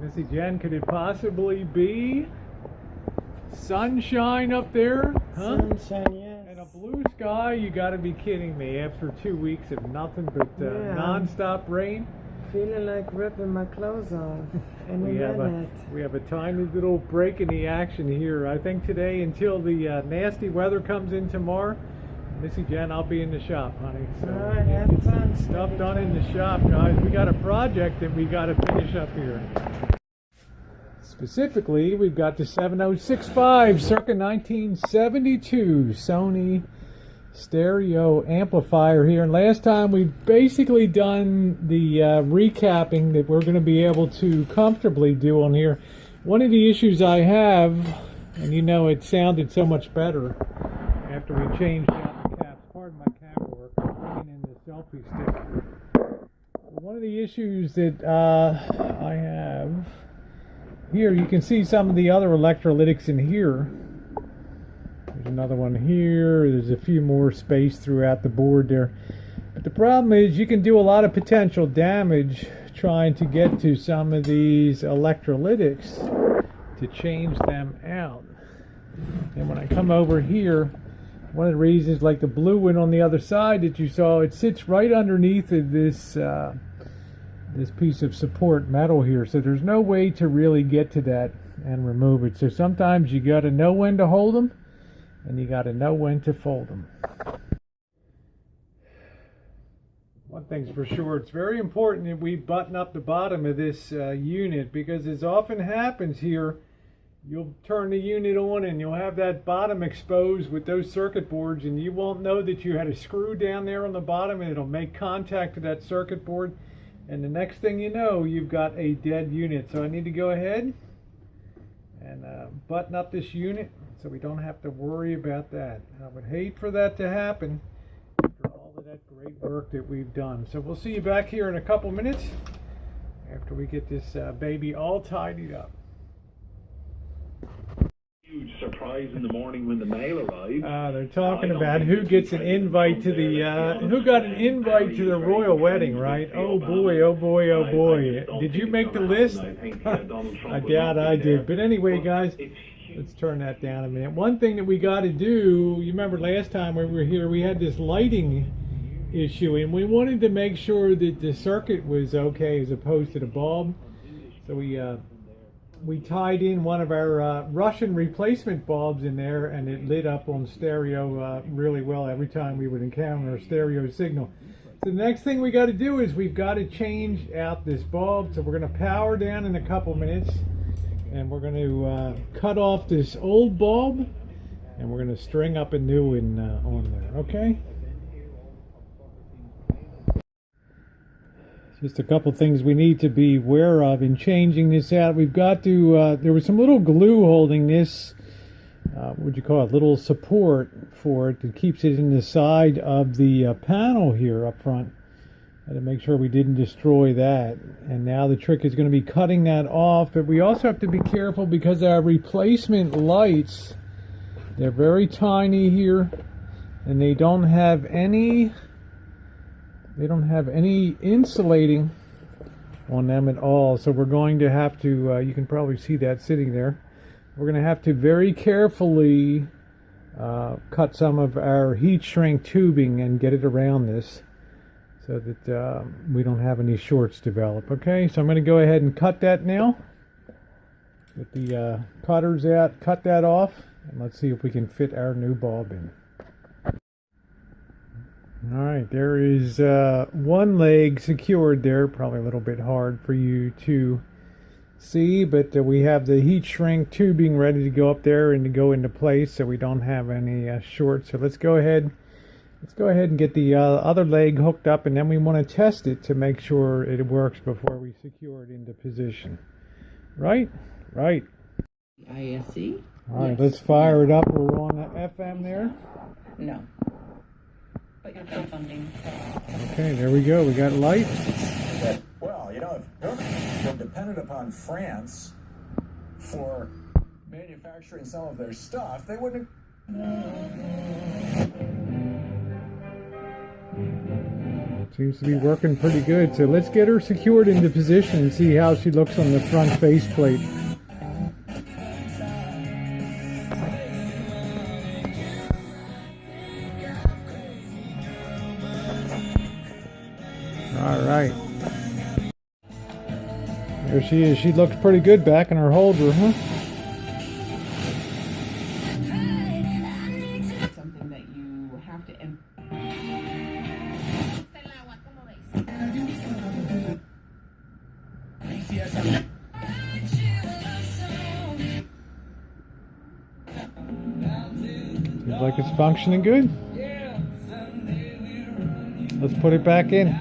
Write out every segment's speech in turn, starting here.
Missy Jen, could it possibly be sunshine up there? Huh? Sunshine, yes. And a blue sky? You gotta be kidding me. After 2 weeks of nothing but non-stop rain? Feeling like ripping my clothes off in We have a tiny little break in the action here. I think today, until the nasty weather comes in tomorrow, Missy Jen, I'll be in the shop, honey. So all right, have fun. Stuff done in the shop, guys. We got a project that we got to finish up here. Specifically, we've got the 7065 circa 1972 Sony stereo amplifier here. And last time we've basically done the recapping that we're going to be able to comfortably do on here. One of the issues I have, and you know it sounded so much better after we changed out the caps. Pardon my camera work. I'm bringing in the selfie stick. One of the issues that I have here, you can see some of the other electrolytics in here. There's another one here. There's a few more space throughout the board there. But the problem is you can do a lot of potential damage trying to get to some of these electrolytics to change them out. And when I come over here, one of the reasons, like the blue one on the other side that you saw, it sits right underneath of this this piece of support metal here, so there's no way to really get to that and remove it. So sometimes you got to know when to hold them, and you got to know when to fold them. One thing's for sure, it's very important that we button up the bottom of this unit, because as often happens here, you'll turn the unit on and you'll have that bottom exposed with those circuit boards, and you won't know that you had a screw down there on the bottom, and it'll make contact to that circuit board. And the next thing you know, you've got a dead unit. So I need to go ahead and button up this unit so we don't have to worry about that. I would hate for that to happen after all of that great work that we've done. So we'll see you back here in a couple minutes after we get this baby all tidied up. Huge surprise in the morning when the mail arrived. They're talking about who gets an invite to the who got an invite to the royal wedding, right? Oh boy, oh boy, oh boy. Did you make the list? I doubt I did. But anyway, guys, let's turn that down a minute. One thing that we got to do, you remember last time when we were here, we had this lighting issue, and we wanted to make sure that the circuit was okay as opposed to the bulb. So we tied in one of our Russian replacement bulbs in there, and it lit up on stereo really well every time we would encounter a stereo signal. So the next thing we got to do is we've got to change out this bulb. So we're going to power down in a couple minutes, and we're going to cut off this old bulb, and we're going to string up a new one on there, okay? Just a couple things we need to be aware of in changing this out. We've got to, there was some little glue holding this, what would you call it, little support for it that keeps it in the side of the panel here up front. And to make sure we didn't destroy that. And now the trick is going to be cutting that off. But we also have to be careful because our replacement lights, they're very tiny here, and they don't have any insulating on them at all. So we're going to have to, you can probably see that sitting there. We're going to have to very carefully cut some of our heat shrink tubing and get it around this so that we don't have any shorts develop. Okay, so I'm going to go ahead and cut that now. Get the cutters out, cut that off, and let's see if we can fit our new bulb in. Alright, there is one leg secured there, probably a little bit hard for you to see, but we have the heat shrink tubing ready to go up there and to go into place so we don't have any shorts. So let's go ahead and get the other leg hooked up, and then we want to test it to make sure it works before we secure it into position. Right? Right. ISE? Alright, let's fire it up. We're on the FM there. No. But you're funding. Okay, there we go. We got light. Well, you know, if governments were dependent upon France for manufacturing some of their stuff, they wouldn't have... Seems to be working pretty good. So let's get her secured into position and see how she looks on the front faceplate. All right. There she is. She looks pretty good back in her holder, huh? Something that you have to. Seems like it's functioning good. Let's put it back in.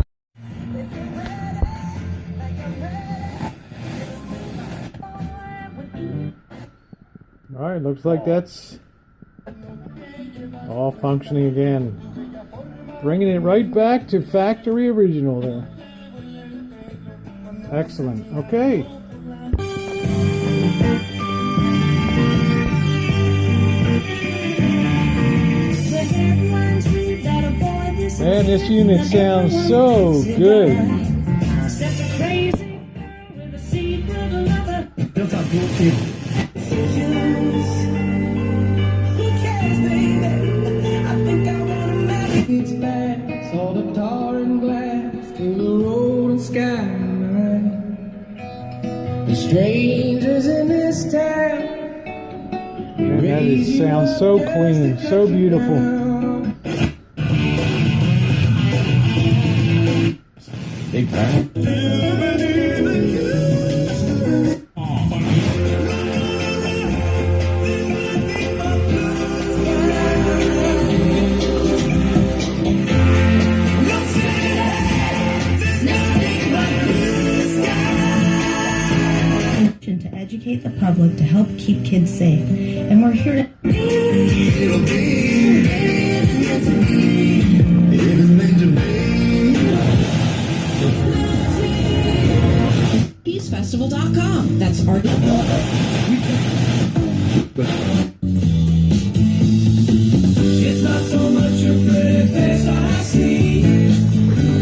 All right, looks like that's all functioning again. Bringing it right back to factory original there. Excellent. Okay. Man, this unit sounds so good. All the tar and glass to the road and sky. The strangers in this town. Man, that sounds so clean, so beautiful. Big time. To educate the public to help keep kids safe. And we're here to peacefestival.com. That's our It's not so much your pretty face I see.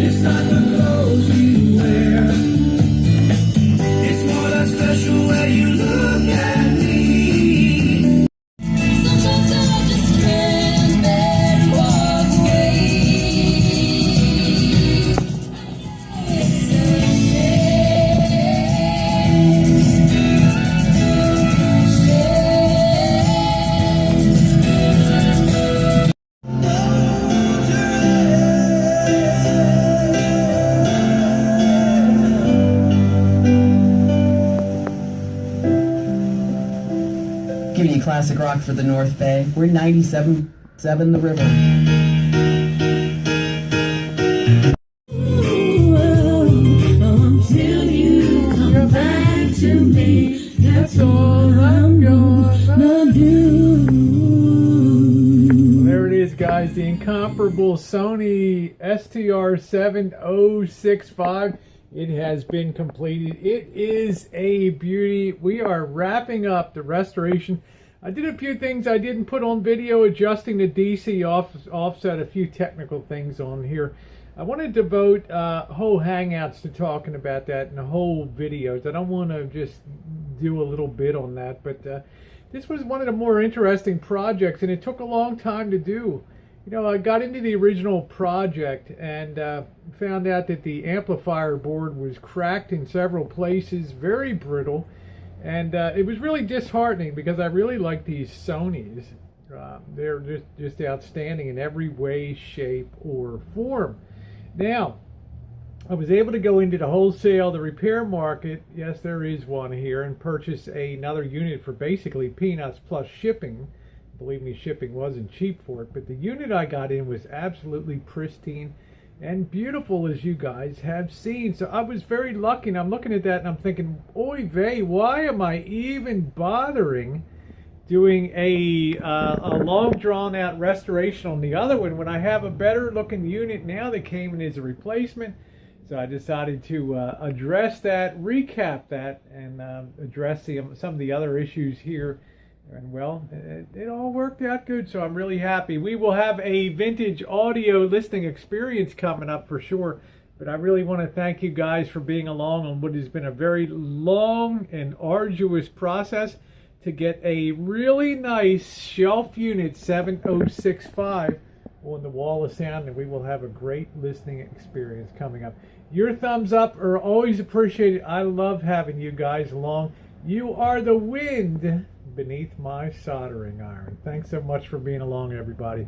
It's not the clothes you wear. It's more that special way you look at me. Sometimes I just can't bear to walk away. Giving you classic rock for the North Bay. We're 97.7 The River. Until you come back to me, that's all I'm gonna do. There it is, guys. The incomparable Sony STR 7065. It has been completed. It is a beauty. We are wrapping up the restoration. I did a few things I didn't put on video, adjusting the DC offset, a few technical things on here. I want to devote whole hangouts to talking about that and whole videos. I don't want to just do a little bit on that, but this was one of the more interesting projects, and it took a long time to do. You know, I got into the original project and found out that the amplifier board was cracked in several places, very brittle, and it was really disheartening because I really like these Sonys. They're just outstanding in every way, shape, or form. Now, I was able to go into the wholesale, the repair market, yes, there is one here, and purchase another unit for basically peanuts plus shipping. Believe me, shipping wasn't cheap for it, but the unit I got in was absolutely pristine and beautiful, as you guys have seen. So I was very lucky, and I'm looking at that and I'm thinking, oy vey, why am I even bothering doing a long drawn out restoration on the other one when I have a better looking unit now that came in as a replacement? So I decided to address that, recap that, and address some of the other issues here And well, it all worked out good, so I'm really happy. We will have a vintage audio listening experience coming up for sure. But I really want to thank you guys for being along on what has been a very long and arduous process to get a really nice shelf unit 7065 on the Wall of Sound, and we will have a great listening experience coming up. Your thumbs up are always appreciated. I love having you guys along. You are the wind beneath my soldering iron. Thanks so much for being along, everybody.